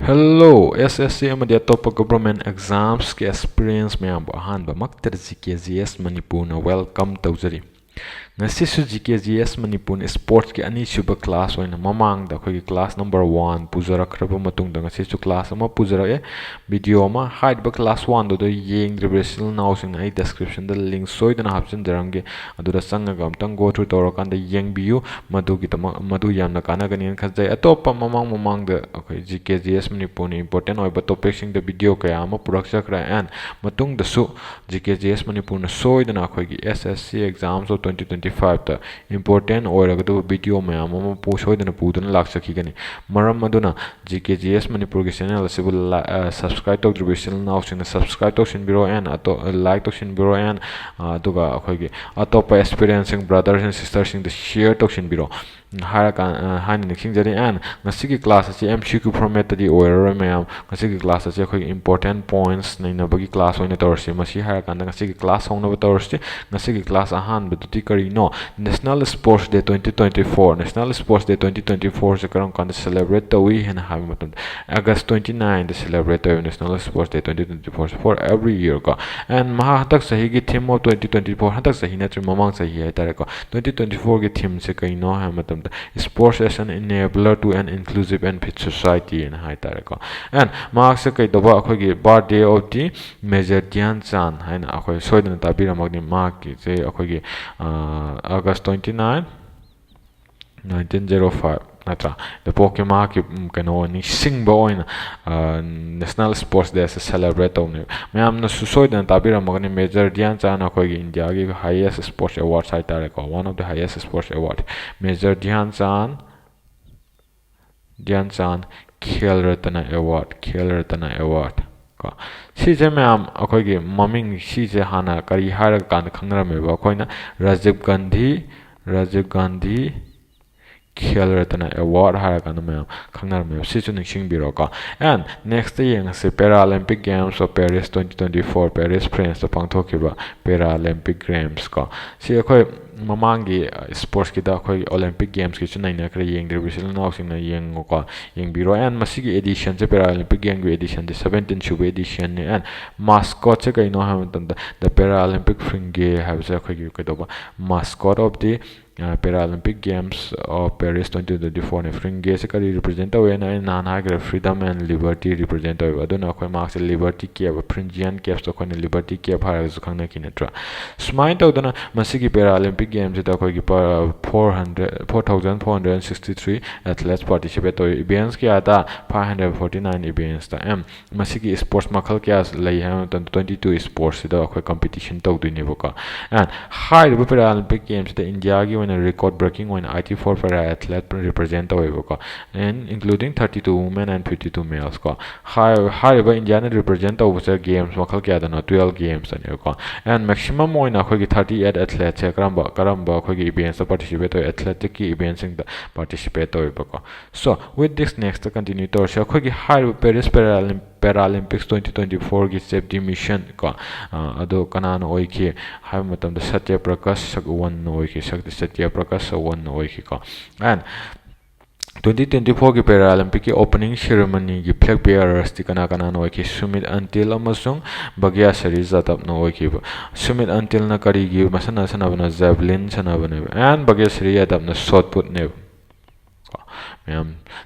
Hello, SSC amadi atop government exams ke experience mayam ahanba maktar GKGS Manipur na welcome tawjari. Ngasi su GKGS Manipur sports ke ani suba class oina mamang da khoi class number 1 pujara khraba matung da ngasi su class ama pujara e video ma hide ba class 1 do yeng reversal now sing ai description da link soidana hapsin darange adura sanga gam tang go through torokan da yeng biu madu ki madu yamna kana ganin khajai atop mamang da khoi GKGS Manipur ni important oiba topic sing da video kaya ama purak chakra and matung da su GKGS Manipur na soidana khoi gi SSC exams of 2025 ta important oiragadu video mayam ama pu soidana puduna laksakigani maram maduna GKGS Manipur gi channel asibu subscribe to division now sing subscribe to sin biro and ato like to sin biro and aduga khoi gi atop experiencing brothers and sisters in the share to sin biro hani niking jari and ngasigi class achi MCQ format di oirer mayam ngasigi class achi khoi important points naina bagi class oina torsi masi hara kan ngasigi class hongna ba torsi ngasigi class ahan betuti kari no National Sports Day 2024 National Sports Day 2024 se karam kan celebrate tawi hen ha matam August 29 the celebrate tawi National Sports Day 2024 for every year ko and maha hatak sahi gi theme of 2024 hatak sahi na mamang sahi hai tare ko 2024 gi theme se kai no ha matam sports as an enabler to an inclusive and fit society in high tareko and marks kai doba akhoi birthday of the Major Dhyan Chand haina akhoi soidana tabiramagni mark ki je akhoi gi August 29 1905 natra the pokema ki kano ni singba oina National Sports Day as a celebrate on mayam na susoidana tabiramagni Major Dhyan Chand akhoi gi India gi highest sports award sai tareko one of the highest sports award Major Dhyan Chand Khel Ratna Award ko si je mayam akhoi gi maming si je hana kari har kan khangrame ba khoina Rajiv Gandhi Khel Ratna Award har kan mayam khangrame si chu ningsing biro ko and next yang se Paralympic Games of Paris 2024 Paris France to pangthokiba Paralympic Games ko si akhoi mamangi sports kita akhoi Olympic Games ki chunaina kra yeng division now sing na yeng ko yeng biro and masigi edition se Paralympic Game edition the 17th sub edition and mascot se kai no ham the Paralympic fringe have se akhoi ki doba mascot of the Paralympic Games of Paris 2024 ne fringe se kari represent awe na na freedom and liberty represent awe aduna akhoi marks liberty ki aba Phrygian caps to khone liberty cap har zu khangna ki netra smile tawdana masigi Paralympic Games da khoi gi 4463 athletes participate to events ki ata 549 events ta masigi sports makhal kya lai ha 22 sports da khoi competition tawdini boka and high Paralympic Games da India gi a record breaking when 84 para athlete represent away and including 32 women and 52 males ko high ba India ne represent over games makhal kya da 12 games ani ko and maximum oina khoi gi 38 athletes karamba khoi gi events participate athletic ki events in the participate ko so with this next continue to show khoi gi high Paris Paralympics 2024 gi safety mission ko ado kanano oiki hai matam da Satya Prakash Sagwan oiki Satya Prakash Sagwan oiki ko and 2024 ki Paralympic ki opening ceremony ki flag bearers ti kana no ki Sumit Antil amasung Bagya Sariza tap no ki Sumit Antil na kari gi masana bana javelin bana and Bagya Sariya tap na shot put ne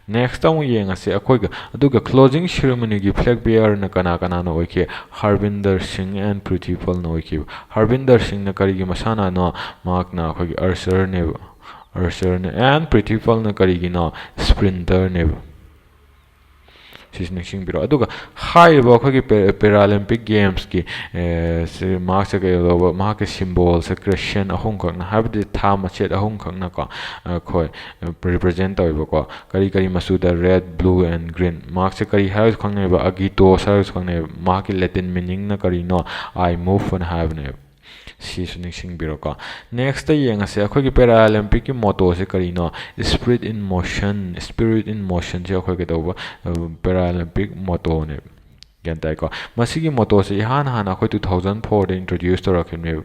next time we ase akhoi ga aduga closing ceremony gi flag bearer na kana no ki Harbinder Singh and Prithipal no ki Harbinder Singh na kari gi masana no mark na akhoi gi Archer ne and Prithipal na kari gi no sprinter ne ning biro aduga high ba khoi Paralympic Games ki se marks ke lo ma ke symbol se Christian ahong khak na have the thama chet ahong khak na ko khoi represent awi ko kari masuda red blue and green marks se kari have khang ne ba agito sars khang ne ma ki Latin meaning na kari no I move and have ne si suning biro ko next yang ase akhoi ki Paralympic ki motto se kari no spirit in motion je akhoi ke do Paralympic motto ne gantai ko masigi motto se han akhoi 2004 de introduce to rakhin me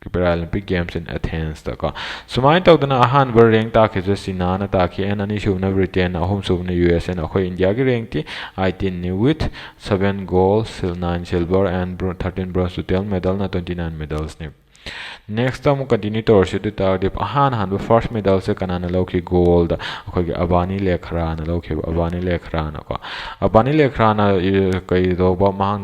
Paralympic Games in Athens ta ko sumai tawdana ahan ber rank ta ke China na ta ki and ani shubna Britain ahum shubna US and akhoi India ki rank ti 18 ni with 7 gold 9 silver and 13 bronze total medal na 29 medals ni next time continue to worship the target ahan first medal se kanana loki gold akhoi Abani Lekhra na loki Abani Lekhra na ko Abani Lekhra na kai do ba mang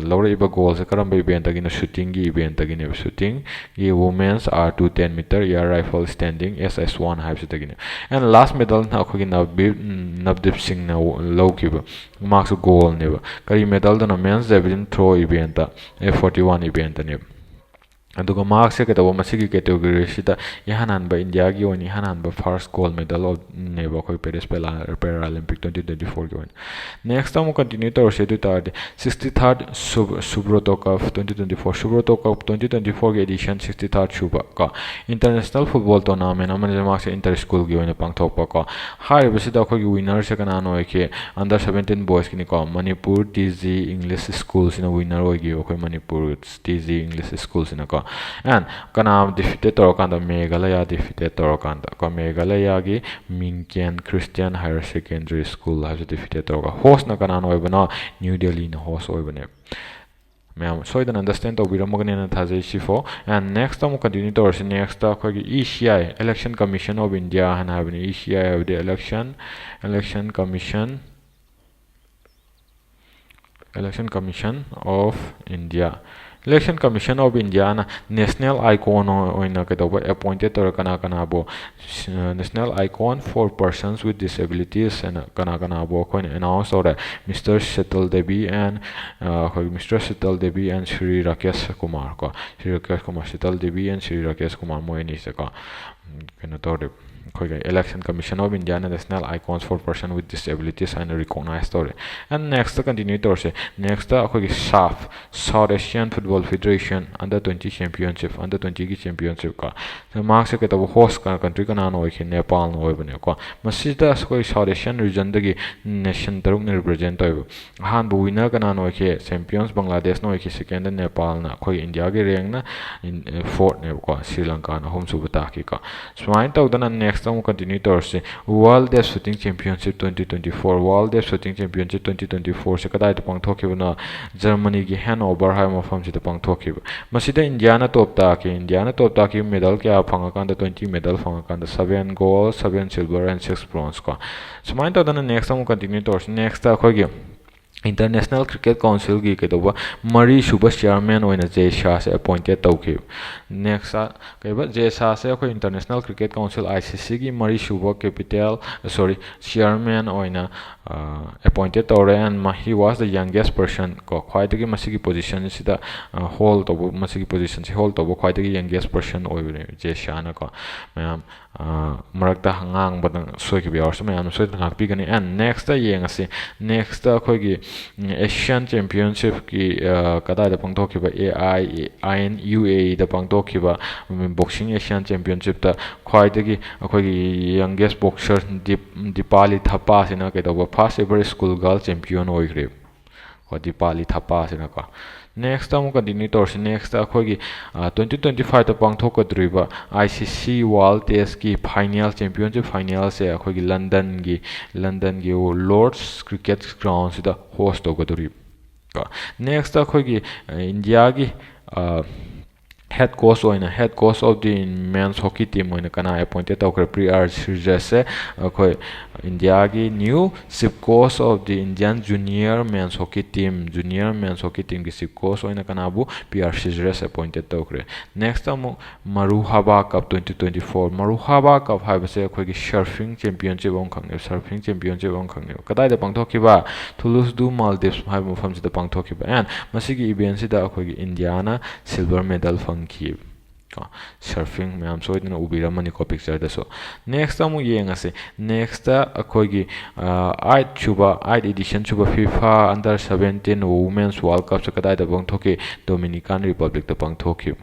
lore ba gold se karam ba event agina shooting gi event agina shooting gi women's R2 10 meter air rifle standing SS1 hype se agina and last medal na akhoi Navdeep Singh na loki ba marks gold ne ba kari medal da na men's javelin throw event F41 event ne aduga marks se kadawa masigi category sida yahanan ba India gi oni hanan ba first gold medal of neba koi Paris Paralympic 2024 gi next time continue to se du tar 63rd Subroto Cup 2024 Subroto Cup 2024 edition 63rd shuba ka international football tournament amane marks inter school gi oni pangthok pa ka hai ba sida khoi winner se kana no ke under 17 boys ki ni ko Manipur TZ English schools in a winner oi gi khoi Manipur TZ English schools in a ko and kanam defeated Torokanda Meghalaya defeated Torokanda ko Meghalaya gi Minkian Christian Higher Secondary School has defeated Toroka host na kanan oibana New Delhi na host oibane ma'am so you don't understand the Viramogana Thazai and next time continue to next ECI Election Commission of India and have an ECI of the Election Commission of India Election Commission of India na national icon oina kadawa appointed to kana bo national icon for persons with disabilities and kana bo ko announce or Mr. Shetal Devi and Mr. Shetal Devi and Shri Rakesh Kumar ko Shri Rakesh Kumar Shetal Devi and Shri Rakesh Kumar moini se ko kana to Election Commission of India national icons for person with disabilities and recognized story and next continue to say next SAF South Asian Football Federation under 20 championship under 20 championship ka so marks ke to host country kana no ke Nepal no oibane ko masida South Asian region dagi nation taruk ne represent oibo han bu winner kana no ke champions Bangladesh no ke second Nepal na khoi India ge rank na fourth ne ko Sri Lanka na home subata ki ka so I thought next time continue to say World Deaf Shooting Championship 2024 World Deaf Shooting Championship 2024 se kadai pang thokibna Germany gi Hanover hai mafam se pang thokib masida India na top ta ki medal kya phanga kan 20 medal phanga kan 7 gold 7 silver and 6 bronze ko so mind to next time continue to next ta khogi International Cricket Council gi kedoba Mari Suba chairman oina Jay Shah se appointed tawki next kaiba Jay Shah se ko International Cricket Council ICC gi Mari Suba capital chairman oina appointed tore and he was the youngest person ko khwaidagi masigi position sida hold to masigi position se hold to khwaidagi youngest person oibne Jay Shah na ko mayam marakta hangang badang soiki bi awsa mayam soita hakpi gani and next yeng ase next khoigi Asian Championship ki kada da pangthokiba UAE da pangthokiba boxing Asian Championship ta khwaidagi akhoi youngest boxer Dipali Thapa sina kedoba first ever school girl champion oigre ko Dipali Thapa sina ko next time continue to next akhoi 2025 ta pangthokadriba ICC World Test ki final championship final se akhoi London gi Lord's Cricket Ground sida host ogaduri next akhoi India gi head coach of the men's hockey team oina kana appointed to pre-arch se akhoi India gi new chief coach of the Indian junior men's hockey team gi chief coach oina kana bu PRC appointed to next Maruhaba Cup 2024 Maruhaba Cup ha se akhoi gi surfing championship ong khang kadai da pangthokiba Toulouse Maldives ha mofam sida pangthokiba and masigi event sida akhoi gi Indiana silver medal ki surfing mayam so idna ubira mani ko picture da so next amu yeng ase next akhoi gi 8 edition chuba FIFA under 17 women's world cup sakadai da bang thoki Dominican Republic da bang thoki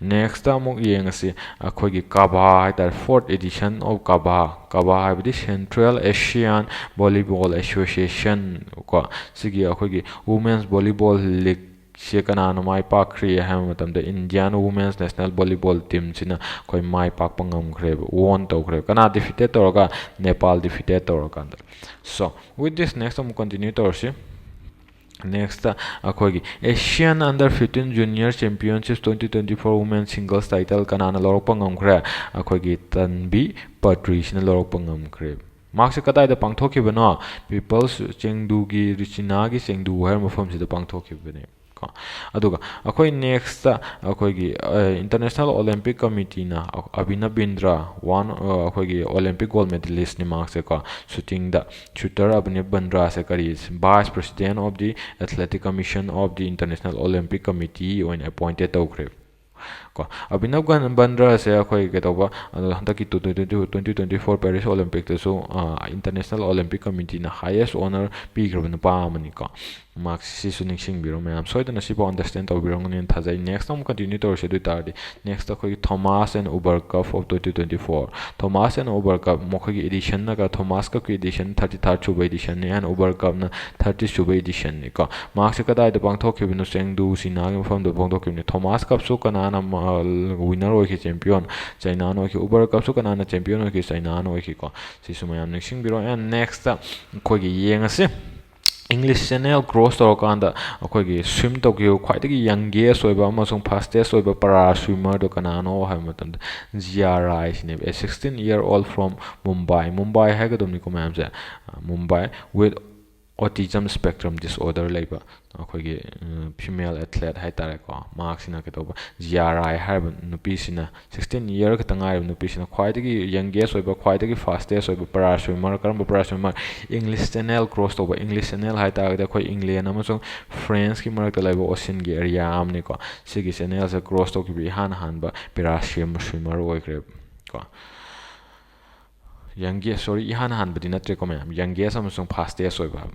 next amu yeng ase akhoi gi Kaba haidar 4th edition of Kaba habdi Central Asian Volleyball Association ko sigi akhoi gi women's volleyball league ꯁꯤ ꯀꯅꯥꯅ ꯃꯥꯏ ꯄꯥꯛꯈ꯭ꯔꯦ ꯍꯥꯏꯕ ꯃꯇꯝꯗ Indian women's national volleyball ꯇꯤꯝꯁꯤꯅ ꯑꯩꯈꯣꯏ ꯃꯥꯏ ꯄꯥꯛꯄ ꯉꯝꯈ꯭ꯔꯦꯕ won ꯇꯧꯈ꯭ꯔꯦꯕ ꯀꯅꯥ defeated ꯇꯧꯔꯒ Nepal defeat ꯇꯧꯔꯀꯥꯟꯗ ꯁꯣ ꯋꯤꯠ ꯗꯤꯁ ꯅꯦꯛꯁ ꯑꯃꯨꯛ ꯀꯟꯇꯤꯅ꯭ꯌꯨ ꯇꯧꯔꯁꯤ ꯅꯦꯛꯁꯇ ꯑꯩꯈꯣꯏꯒꯤ Asian under 15 junior championship 2024 women singles title ꯀꯅꯥꯅ ꯂꯧꯔꯛꯄ ꯉꯝꯈ꯭ꯔꯦ ꯑꯩꯈꯣꯏꯒꯤ ꯇꯟꯕꯤ ꯄꯇ꯭ꯔꯤꯁꯤꯅ ꯂꯧꯔꯛꯄ ꯉꯝꯈ꯭ꯔꯦ ꯃꯥꯛꯁꯦ ꯀꯗꯥꯏꯗ ꯄꯥꯡꯊꯣꯛꯈꯤꯕꯅꯣ ꯄꯤꯄꯜꯁ ꯆꯦꯡꯗꯨꯒꯤ ꯔꯤꯆꯤꯅꯥꯒꯤ ꯆꯦꯡꯗꯨ ꯍꯥꯏꯕ ꯃꯐꯝꯁꯤꯗ ꯄꯥꯡꯊꯣꯛꯈꯤꯕꯅꯦ ꯑꯗꯨꯒ ꯑꯩꯈꯣꯏ ꯅꯦꯛꯁꯇ ꯑꯩꯈꯣꯏꯒꯤ ꯏꯟꯇꯔꯅꯦꯁꯅꯦꯜ ꯑꯣꯂꯦꯝꯄꯤꯛ ꯀꯃꯤꯇꯤꯅ ꯑꯕꯤꯅꯕ ꯕꯤꯟꯗ꯭ꯔꯥ ꯑꯩꯈꯣꯏꯒꯤ ꯑꯣꯂꯦꯝꯄꯤꯛ ꯒꯣꯜ ꯃꯦꯗꯂꯤꯁꯅꯤ ꯃꯥꯛꯁꯦꯀꯣ ꯁꯨꯇꯤꯡꯗ ꯁꯨꯇꯔ ꯑꯕꯤꯅꯕ ꯕꯤꯟꯗ꯭ꯔꯥꯁꯦ ꯀꯔꯤ vice president of the athletic commission of the international Olympic committee ꯑꯣꯏꯅ ꯑꯦꯄꯣꯏꯟꯇꯦꯠ ꯇꯧꯈ꯭ꯔꯦ ꯀꯣ ꯑꯕꯤꯅꯕ ꯕꯟꯗ꯭ꯔꯥꯁꯦ ꯑꯩꯈꯣꯏ ꯀꯩꯗꯧꯕ ꯍꯟꯗꯛꯀꯤ 2024 ꯄꯦꯔꯤꯁ ꯑꯣꯂꯦꯝꯄꯤꯛꯇꯁꯨ ꯏꯟꯇꯔꯅꯦꯁꯅꯦꯜ ꯑꯣꯂꯦꯝꯄꯤꯛ ꯀꯃꯤꯇꯤꯅ ꯍꯥꯏꯌꯦꯁ ꯑꯣꯅꯔ ꯄꯤꯈ꯭ꯔꯕ ꯅꯨꯄꯥ ꯑꯃꯅꯤꯀꯣ ꯃꯥꯛꯁꯤꯁꯨ ꯅꯤꯡꯁꯤꯡꯕꯤꯔꯣ ꯃꯌꯥꯝ ꯁꯣꯏꯗꯅ ꯁꯤꯐꯥꯎ ꯑꯟꯗꯔꯁꯇꯦꯟ ꯇꯧꯕꯤꯔꯝꯒꯅꯤꯅ ꯊꯥꯖꯩ ꯅꯦꯛꯁꯇ ꯑꯃꯨꯛ ꯀꯟꯇꯤꯅ꯭ꯌꯨ ꯇꯧꯔꯁꯤ ꯑꯗꯨ ꯑꯣꯏꯇꯥꯔꯗꯤ ꯅꯦꯛꯁꯇ ꯑꯩꯈꯣꯏꯒꯤ Thomas and Uber Cup of 2024 Thomas and Uber Cup ꯃꯈꯣꯏꯒꯤ ꯏꯗꯤꯁꯟꯅꯒ ꯊꯣꯃꯥꯁ ꯀꯞꯀꯤ ꯏꯗꯤꯁꯟ 33rd ꯁꯨꯕ ꯏꯗꯤꯁꯟꯅꯤ ꯑꯦꯟ ꯎꯕꯔ ꯀꯞꯅ 30 ꯁꯨꯕ ꯏꯗꯤꯁꯟꯅꯤ ꯀꯣ ꯃꯥꯛꯁꯦ ꯀꯗꯥꯏꯗ ꯄꯥꯡꯊꯣꯛꯈꯤꯕꯅꯣ ꯆꯦꯡꯗꯨ ꯁꯤꯅꯥꯒꯤ ꯃꯐꯝꯗ ꯄꯥꯡꯊꯣꯛꯈꯤꯕꯅꯤ ꯊꯣꯃꯥꯁ ꯀꯞꯁꯨ ꯀꯅꯥꯅ ꯋꯤꯅꯔ ꯑꯣꯏꯈꯤ ꯆꯦꯝꯄꯤꯌꯟ ꯆꯩꯅꯥꯅ ꯑꯣꯏꯈꯤ ꯎꯕꯔ ꯀꯞꯁꯨ ꯀꯅꯥꯅ ꯆꯦꯝꯄꯤꯌꯟ ꯑꯣꯏꯈꯤ ꯆꯩꯅꯥꯅ ꯑꯣꯏꯈꯤꯀꯣ ꯁꯤꯁꯨ ꯃꯌꯥꯝ ꯅꯤꯡꯁꯤꯡꯕꯤꯔꯣ ꯑꯦꯟ ꯅꯦꯛꯁꯇ ꯑꯩꯈꯣꯏꯒꯤ ꯌꯦꯡꯉꯁꯤ ꯏꯪꯂꯤꯁ ꯆꯦꯅꯦꯜ ꯀ꯭ꯔꯣꯁ ꯇꯧꯔꯀꯥꯟꯗ ꯑꯩꯈꯣꯏꯒꯤ ꯁ꯭ꯋꯤꯝ ꯇꯧꯈꯤꯕ ꯈ꯭ꯋꯥꯏꯗꯒꯤ ꯌꯪꯒꯦꯁ ꯑꯣꯏꯕ ꯑꯃꯁꯨꯡ ꯐꯥꯁꯇꯦꯁ ꯑꯣꯏꯕ ꯄꯔꯥ ꯁ꯭ꯋꯤꯃꯔꯗꯣ ꯀꯅꯥꯅꯣ ꯍꯥꯏꯕ ꯃꯇꯝꯗ ꯖꯤꯌꯥ ꯔꯥꯏꯁꯤꯅꯦꯕ 16-year-old ꯐ꯭ꯔꯣꯝ ꯃꯨꯝꯕꯥꯏ ꯍꯥꯏꯒꯗꯕꯅꯤꯀꯣ ꯃꯌꯥꯝꯁꯦ Mumbai with autism spectrum disorder ꯂꯩꯕ ꯑꯩꯈꯣꯏꯒꯤ ꯐꯤꯃꯦꯜ ꯑꯦꯊ꯭ꯂꯦꯠ ꯍꯥꯏꯇꯥꯔꯦꯀꯣ ꯃꯍꯥꯛꯁꯤꯅ ꯀꯩꯗꯧꯕ ꯖꯤꯌꯥ ꯔꯥꯏ ꯍꯥꯏꯔꯤꯕ ꯅꯨꯄꯤꯁꯤꯅ 16 ꯏꯌꯔ ꯈꯛꯇ ꯉꯥꯏꯔꯤꯕ ꯅꯨꯄꯤꯁꯤ나 ꯈ꯭ꯋꯥꯏꯗꯒꯤ ꯌꯪꯒꯦꯁ ꯑꯣꯏꯕ ꯈ꯭ꯋꯥꯏꯗꯒꯤ ꯐꯥꯁꯇꯦꯁ ꯑꯣꯏꯕ ꯄꯔꯥ ꯁ꯭ꯋꯤꯃꯔ ꯀꯔꯝꯕ ꯄꯔꯥ ꯁ꯭ꯋꯤꯃꯔ ꯏꯪꯂꯤꯁ ꯆꯦꯅꯦꯜ ꯀ꯭ꯔꯣꯁ ꯇꯧꯕ ꯏꯪꯂꯤꯁ ꯆꯦꯅꯦꯜ ꯍꯥꯏꯇꯥꯔꯒꯗꯤ ꯑꯩꯈꯣꯏ ꯏꯪꯂꯦꯟ ꯑꯃꯁꯨꯡ ꯐ꯭ꯔꯦꯟꯁꯀꯤ ꯃꯔꯛꯇ ꯂꯩꯕ ꯑꯣꯁꯤꯟꯒꯤ ꯑꯦꯔꯤꯌꯥ ꯑꯃꯅꯤꯀꯣ ꯁꯤꯒꯤ ꯆꯦꯅꯦꯜꯁꯦ ꯀ꯭ꯔꯣꯁ ꯇꯧꯈꯤꯕ ꯏꯍꯥꯟ ꯍꯥꯟꯕ ꯄꯦꯔꯥ ꯁ꯭ꯋꯤꯃꯔ ꯑꯣꯏꯈ꯭ꯔꯦ ꯀꯣ ꯌꯪꯒꯦꯁ ꯏꯍꯥꯟ ꯍꯥꯟꯕꯗꯤ ꯅꯠꯇ꯭ꯔꯦꯀꯣ ꯃꯌꯥꯝ ꯌꯪꯒꯦꯁ ꯑꯃꯁꯨꯡ ꯐꯥꯁꯇꯦꯁ ꯑꯣꯏꯕ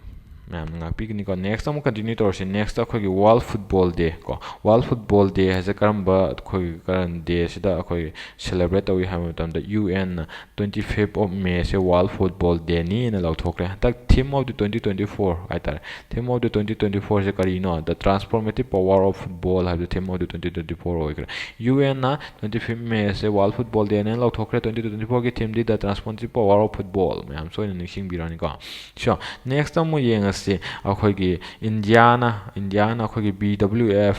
ꯃꯌꯥꯝꯅ ꯉꯥꯛꯄꯤꯒꯅꯤꯀꯣ ꯅꯦꯛꯁꯇ ꯑꯃꯨꯛ ꯀꯟꯇꯤꯅ꯭ꯌꯨ ꯇꯧꯔꯁꯤ ꯅꯦꯛꯁꯇ ꯑꯩꯈꯣꯏꯒꯤ ꯋꯥꯔꯜ ꯐꯨꯠꯕꯣꯜ ꯗꯦ ꯀꯣ ꯋꯥꯔꯜ ꯐꯨꯠꯕꯣꯜ ꯗꯦ ꯍꯥꯏꯁꯦ ꯀꯔꯝꯕ ꯑꯩꯈꯣꯏꯒꯤ ꯗꯦꯁꯤꯗ ꯑꯩꯈꯣꯏ ꯁꯦꯂꯦꯕ꯭ꯔꯦꯠ ꯇꯧꯏ ꯍꯥꯏꯕ ꯃꯇꯝꯗ UNꯅ 25th of May ꯁꯦ ꯋꯥꯔꯜ ꯐꯨꯠꯕꯣꯜ ꯗꯦꯅꯤꯅ ꯂꯧꯊꯣꯛꯈ꯭ꯔꯦ ꯍꯟꯗꯛ ꯊꯤꯝ ꯑꯣꯐ ꯗꯤ 2024 ꯍꯥꯏꯇꯥꯔꯦ ꯊꯤꯝ ꯑꯣꯐ ꯗꯤ 2024 ꯁꯦ ꯀꯔꯤꯅꯣ the transformative power of football ꯍꯥꯏꯕꯗꯨ ꯊꯤꯝ ꯑꯣꯐ ꯗꯤ 2024 ꯑꯣꯏꯈ꯭ꯔꯦ UNꯅ 25th May ꯁꯦ ꯋꯥꯔꯜ ꯐꯨꯠꯕꯣꯜ ꯗꯦꯅ ꯂꯧꯊꯣꯛꯈ꯭ರೆ 2024ꯒꯤ ꯊꯤꯝꯗꯤ the transformative power of football ꯃꯌꯥꯝ ꯁꯣꯏꯅ ꯅꯤꯡꯁꯤꯡꯕꯤꯔꯅꯤꯀꯣ ꯁꯣ ꯅꯦꯛꯁꯇ ꯑꯃꯨꯛ ꯌꯦꯡꯉꯁꯤ ꯑꯩꯈꯣꯏꯒꯤ ꯏꯟꯗꯤꯌꯥꯅ ꯑꯩꯈꯣꯏꯒꯤ BWF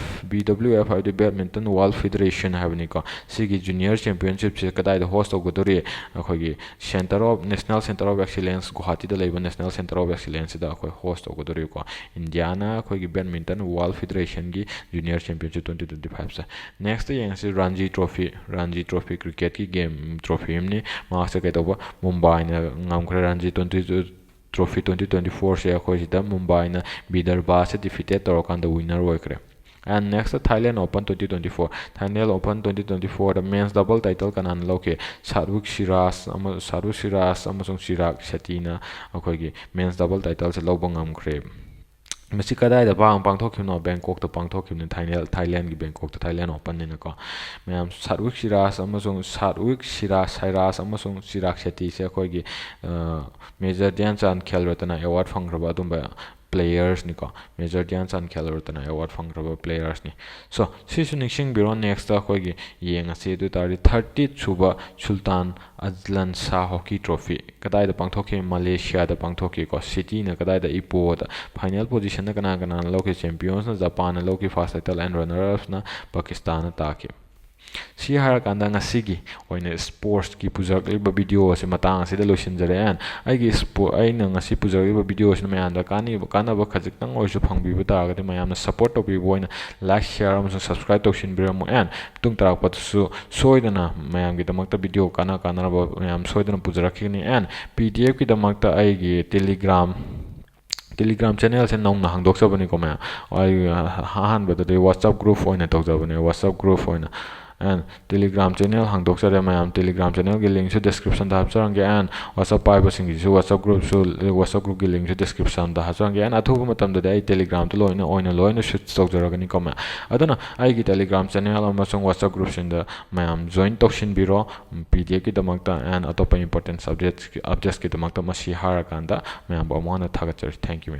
ꯍꯥꯏꯕꯗꯤ ꯕꯦꯗꯃꯤꯟꯇꯟ ꯋꯥꯔꯜ ꯐꯦꯗꯔꯦꯁꯟ ꯍꯥꯏꯕꯅꯤꯀꯣ ꯁꯤꯒꯤ ꯖꯨꯅꯤꯌꯔ ꯆꯦꯝꯄꯤꯌꯟꯁꯤꯞꯁꯦ ꯀꯗꯥꯏꯗ ꯍꯣꯁ ꯇꯧꯒꯗꯧꯔꯤ ꯑꯩꯈꯣꯏꯒꯤ ꯅꯦꯁꯅꯦꯜ ꯁꯦꯟꯇꯔ ꯑꯣꯐ ꯑꯦꯛꯁꯤꯂꯦꯟꯁ ꯒꯨꯋꯥꯍꯥꯇꯤꯗ ꯂꯩꯕ ꯅꯦꯁꯅꯦꯜ ꯁꯦꯟꯇꯔ ꯑꯣꯐ ꯑꯦꯛꯁꯤꯂꯦꯟꯁꯁꯤꯗ ꯑꯩꯈꯣꯏ ꯍꯣꯁ ꯇꯧꯒꯗꯧꯔꯤꯀꯣ ꯏꯟꯗꯤꯌꯥꯅ ꯑꯩꯈꯣꯏꯒꯤ ꯕꯦꯗꯃꯤꯟꯇꯟ ꯋꯥꯔꯜ ꯐꯦꯗꯔꯦꯁꯟꯒꯤ ꯖꯨꯅꯤꯌꯔ ꯆꯦꯝꯄꯤꯌꯟꯁꯤꯞ 2025ꯁꯦ ꯅꯦꯛꯁꯇ ꯌꯦꯡꯉꯁꯤ ꯔꯥꯟꯖꯤ ꯇ꯭ꯔꯣꯐꯤ ꯀ꯭ꯔꯤꯀꯦꯠꯀꯤ ꯒꯦꯝ ꯇ꯭ꯔꯣꯐꯤ ꯑꯃꯅꯤ ꯃꯥꯁꯦ ꯀꯩꯗꯧꯕ ꯃꯨꯝꯕꯥꯏꯅ ꯉꯝꯈ꯭ꯔꯦ ꯔꯥꯟꯖꯤ ꯇ꯭ꯔꯣꯐꯤ 2024ꯁꯦ ꯑꯩꯈꯣꯏꯁꯤꯗ ꯃꯨꯝꯕꯥꯏꯅ ꯕꯤꯗꯔꯕꯥꯁꯦ ꯗꯤꯐꯤꯇꯦꯠ ꯇꯧꯔꯀꯥꯟꯗ ꯋꯤꯟꯅꯔ ꯑꯣꯏꯈ꯭ꯔꯦ and next Thailand Open 2024 Thailand Open 2024ꯗ ꯃꯦꯟꯁ ꯗꯕꯜ ꯇꯥꯏꯇꯜ ꯀꯅꯥꯅ ꯂꯧꯈꯤ ꯁꯥꯠꯋꯤꯛ ꯁꯤꯔꯥꯖ ꯑꯃꯁꯨꯡ ꯆꯤꯔꯥꯛ ꯁꯦꯇꯤꯅ ꯑꯩꯈꯣꯏꯒꯤ ꯃꯦꯟꯁ ꯗꯕꯜ ꯇꯥꯏꯇꯜꯁꯦ ꯂꯧꯕ ꯉꯝꯈ꯭ꯔꯦ ꯃꯁꯤ ꯀꯗꯥꯏꯗ ꯄꯥꯡꯊꯣꯛꯈꯤꯕꯅꯣ ꯕꯦꯡꯀꯣꯛꯇ ꯄꯥꯡꯊꯣꯛꯈꯤꯕꯅꯤ ꯊꯥꯏꯂꯦꯟꯒꯤ ꯕꯦꯡꯀꯣꯛꯇ ꯊꯥꯏꯂꯦꯟ ꯑꯣꯄꯟꯅꯤꯅꯀꯣ ꯃꯌꯥꯝ ꯁꯥꯠꯋꯤꯛ ꯁꯥꯏꯔꯥꯖ ꯑꯃꯁꯨꯡ ꯆꯤꯔꯥꯛ ꯁꯦꯇꯤꯁꯦ ꯑꯩꯈꯣꯏꯒꯤ ꯃꯦꯖꯔ ꯙ꯭ꯌꯥꯟ ꯆꯥꯟ ꯈꯦꯜ ꯔꯠꯇꯅ ꯑꯦꯋꯥꯔꯗ ꯐꯪꯈ꯭ꯔꯕ ꯑꯗꯨꯝꯕ ꯄ꯭ꯂꯦꯌꯔꯁꯅꯤꯀꯣ ꯃꯦꯖꯔ ꯙ꯭ꯌꯥꯟ ꯆꯥꯟ ꯈꯦꯜ ꯔꯠꯇꯅ ꯑꯦꯋꯥꯔꯗ ꯐꯪꯈ꯭ꯔꯕ ꯄ꯭ꯂꯦꯌꯔꯁꯅꯤ ꯁꯣ ꯁꯤꯁꯨ ꯅꯤꯡꯁꯤꯡꯕꯤꯔꯣ ꯅꯦꯛꯁꯇ ꯑꯩꯈꯣꯏꯒꯤ ꯌꯦꯡꯉꯁꯤ ꯑꯗꯨ ꯑꯣꯏꯇꯥꯔꯗꯤ 30th ꯁꯨꯕ ꯁꯨꯜꯇꯥꯟ ꯑꯖꯂꯟ ꯁꯥ ꯍꯣꯀꯤ ꯇ꯭ꯔꯣꯐꯤ ꯀꯗꯥꯏꯗ ꯄꯥꯡꯊꯣꯛꯈꯤ ꯃꯂꯦꯁꯤꯌꯥꯗ ꯄꯥꯡꯊꯣꯛꯈꯤꯀꯣ ꯁꯤꯇꯤꯅ ꯀꯗꯥꯏꯗ ꯏꯄꯣꯗ ꯐꯥꯏꯅꯦꯜ ꯄꯣꯖꯤꯁꯟꯅ ꯀꯅꯥꯅ ꯂꯧꯈꯤ ꯆꯦꯝꯄꯤꯌꯟꯁꯅ ꯖꯄꯥꯟꯅ ꯂꯧꯈꯤ ꯐꯥꯔꯁ ꯇꯥꯏꯇꯜ ꯑꯦꯟ ꯔꯟꯅꯔ ꯑꯞꯁꯅ ꯄꯥꯀꯤꯁꯇꯥꯟꯅ ꯇꯥꯈꯤ ꯁꯤ ꯍꯥꯏꯔꯀꯥꯟꯗ ꯉꯁꯤꯒꯤ ꯑꯣꯏꯅ ꯁ꯭ꯄꯣꯔꯠꯁꯀꯤ ꯄꯨꯖꯔꯛꯂꯤꯕ ꯚꯤꯗꯤꯑꯣ ꯑꯁꯤ ꯃꯇꯥꯡ ꯑꯁꯤꯗ ꯂꯣꯏꯁꯤꯟꯖꯔꯦ ꯑꯩꯅ ꯉꯁꯤ ꯄꯨꯖꯔꯛꯂꯤꯕ ꯚꯤꯗꯤꯑꯣ ꯑꯁꯤꯅ ꯃꯌꯥꯝꯗ ꯀꯥꯟꯅꯕ ꯈꯖꯤꯛꯇꯪ ꯑꯣꯏꯔꯁꯨ ꯐꯪꯕꯤꯕ ꯇꯥꯔꯒꯗꯤ ꯃꯌꯥꯝꯅ ꯁꯞꯄꯣꯔꯠ ꯇꯧꯕꯤꯕ ꯑꯣꯏꯅ ꯂꯥꯏꯛ ꯁꯤꯌꯥꯔ ꯑꯃꯁꯨꯡ ꯁꯕꯁꯀ꯭ꯔꯥꯏꯕ ꯇꯧꯁꯤꯟꯕꯤꯔꯝꯃꯨ ꯃꯇꯨꯡ ꯇꯥꯔꯛꯄꯗꯁꯨ ꯁꯣꯏꯗꯅ ꯃꯌꯥꯝꯒꯤꯗꯃꯛꯇ ꯚꯤꯗꯤꯑꯣ ꯀꯥꯟꯅꯕ ꯃꯌꯥꯝ ꯁꯣꯏꯗꯅ ꯄꯨꯖꯔꯛꯈꯤꯒꯅꯤ PDF ꯀꯤꯗꯃꯛꯇ ꯑꯩꯒꯤ ꯇꯦꯂꯤꯒ꯭ꯔꯥꯝ ꯆꯦꯅꯦꯜꯁꯦ ꯅꯧꯅ ꯍꯥꯡꯗꯣꯛꯆꯕꯅꯤꯀꯣ ꯃꯌꯥꯝ ꯑꯩ ꯑꯍꯥꯟꯕꯗꯗꯤ ꯋꯥꯆꯞ ꯒ꯭ꯔꯨꯞ ꯑꯣꯏꯅ ꯇꯧꯖꯕꯅꯦ ꯋꯥꯆꯞ ꯒ꯭ꯔꯨꯞ ꯑꯣꯏꯅ ꯇꯦꯂꯤꯒ꯭ꯔꯥꯝ ꯆꯦꯅꯦꯜ ꯍꯥꯡꯗꯣꯛꯆꯔꯦ ꯃꯌꯥꯝ ꯇꯦꯂꯤꯒ꯭ꯔꯥꯝ ꯆꯦꯅꯦꯜꯒꯤ ꯂꯤꯡꯛꯁꯨ ꯗꯤꯁꯀ꯭ꯔꯤꯞꯁꯟꯗ ꯍꯥꯞꯆꯔꯝꯒꯦ ꯋꯥꯆꯞ ꯄꯥꯏꯕꯁꯤꯡꯒꯤꯁꯨ ꯋꯥꯆꯞ ꯒ꯭ꯔꯨꯞꯀꯤ ꯂꯤꯡꯛꯁꯨ ꯗꯤꯁꯀ꯭ꯔꯤꯞꯁꯟꯗ ꯍꯥꯞꯆꯔꯝꯒꯦ ꯑꯊꯨꯕ ꯃꯇꯝꯗꯗꯤ ꯑꯩ ꯇꯦꯂꯤꯒ꯭ꯔꯥꯝꯗ ꯂꯣꯏꯅ ꯁ꯭ꯋꯤꯠꯆ ꯇꯧꯖꯔꯒꯅꯤꯀꯣ ꯃꯌꯥꯝ ꯑꯗꯨꯅ ꯑꯩꯒꯤ ꯇꯦꯂꯤꯒ꯭ꯔꯥꯝ ꯆꯦꯅꯦꯜ ꯑꯃꯁꯨꯡ ꯋꯥꯆꯞ ꯒ꯭ꯔꯨꯞꯁꯤꯡꯗ ꯃꯌꯥꯝ ꯖꯣꯏꯟ ꯇꯧꯁꯤꯟꯕꯤꯔꯣ PDF ꯀꯤꯗꯃꯛꯇ ꯑꯇꯣꯞꯄ ꯏꯝꯄꯣꯔꯇꯦꯟ ꯑꯞꯗꯦꯠꯁꯀꯤꯗꯃꯛꯇ ꯃꯁꯤ ꯍꯥꯏꯔꯀꯥꯟꯗ ꯃꯌꯥꯝꯕꯨ ꯑꯃꯨꯛ ꯍꯟꯅ ꯊꯥꯒꯠꯆꯔꯤ ꯊꯦꯡꯛ ꯌꯨ ꯃꯌꯥꯝ